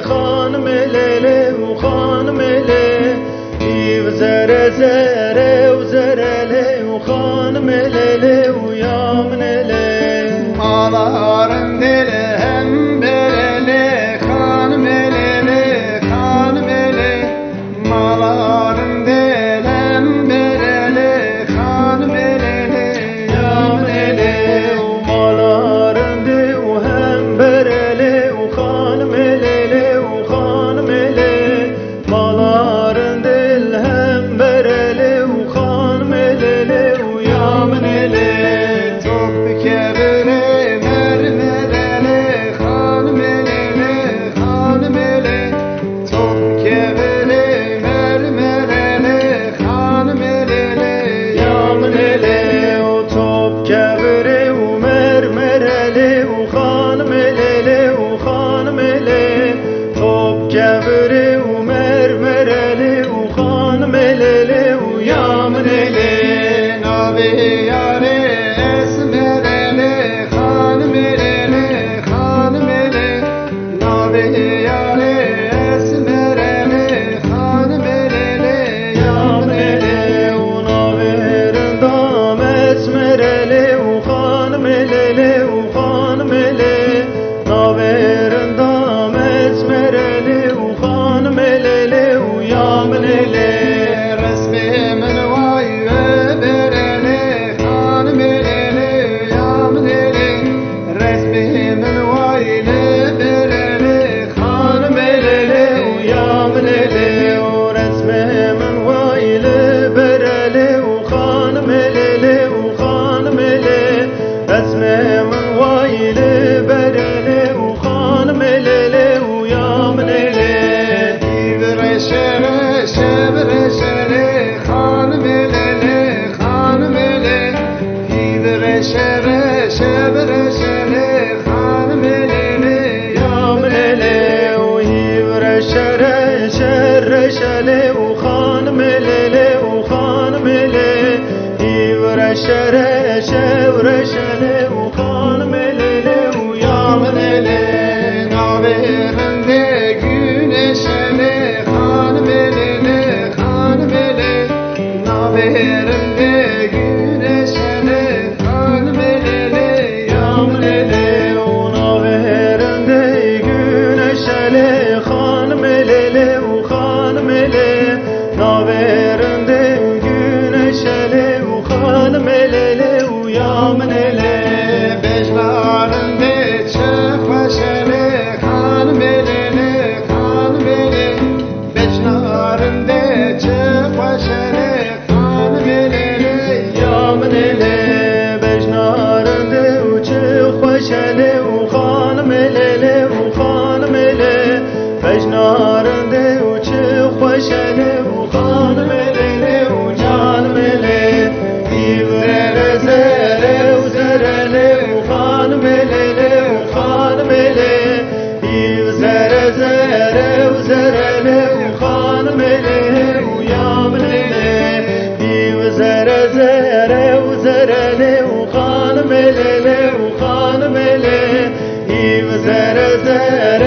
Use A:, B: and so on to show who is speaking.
A: خانم لیلی و خانم لی ایو زره زره و زره لی و خانم لیلی و یامن لی
B: Maların dili hem bereli hanım eleli hanım eli Maların dili hem bereli hanım eleli
A: yamın eli u maların di u hem bereli u hanım eleli u hanım eli maların dil hem bereli u hanım eleli u yamın eli
B: Çok kebiri mermereli hanım eleli hanım eli Çok kebiri mermereli hanım eleli
A: yamın eli u top kevri u mermereli u hanım eleli u hanım eli top kevri u mermereli u hanım eleli u yamın eli
B: Nabi yâri esmereli hanım eleli hanım eli Nabi yâri esmereli hanım eleli
A: yamın eli u naverin dam esmereli u hanım eleli u hanım eli naverin dam esmereli u hanım eleli u yamın eli
B: Resmimin vay bereli hanım eleli yâmın eli Resmimin vay bereli
A: hanım eleli u yamın eli u resmimin vayli bereli u hanım eleli u hanım eli resmimin vayli bereli u hanım eleli u yamın eli
B: Şevreşere şevreşere hanım eleli hanım eli Şevreşere şevreşere hanım eleli
A: yamın eli u hivreşere şerreşeli u hanım eleli u hanım eli hivreşere şevreşeli u hanım eleli u yamın eli
B: Naverinde güneşeli hanım eleli hanım eli Naverinde güneşeli hanım eleli
A: yamın eli u naverinde güneşeli hanım eleli u hanım eli naverinde güneşeli u hanım eleli u yamın eli
B: Beclarında çöpaşeli hanım eleli hanım eli Beclarında çöpaşeli hanım eleli
A: yamın eli bejnarinde uçuk başeli u hanım eleli u hanım eli bejnarinde uçuk başeli u hanım eleli u canım eli İvre zere u zereli u hanım eleli u hanım eli İvre zere u zereli u hanım eleli u yamın eli İvre zere u zereli u hanım eleli u hanım eli İvre zere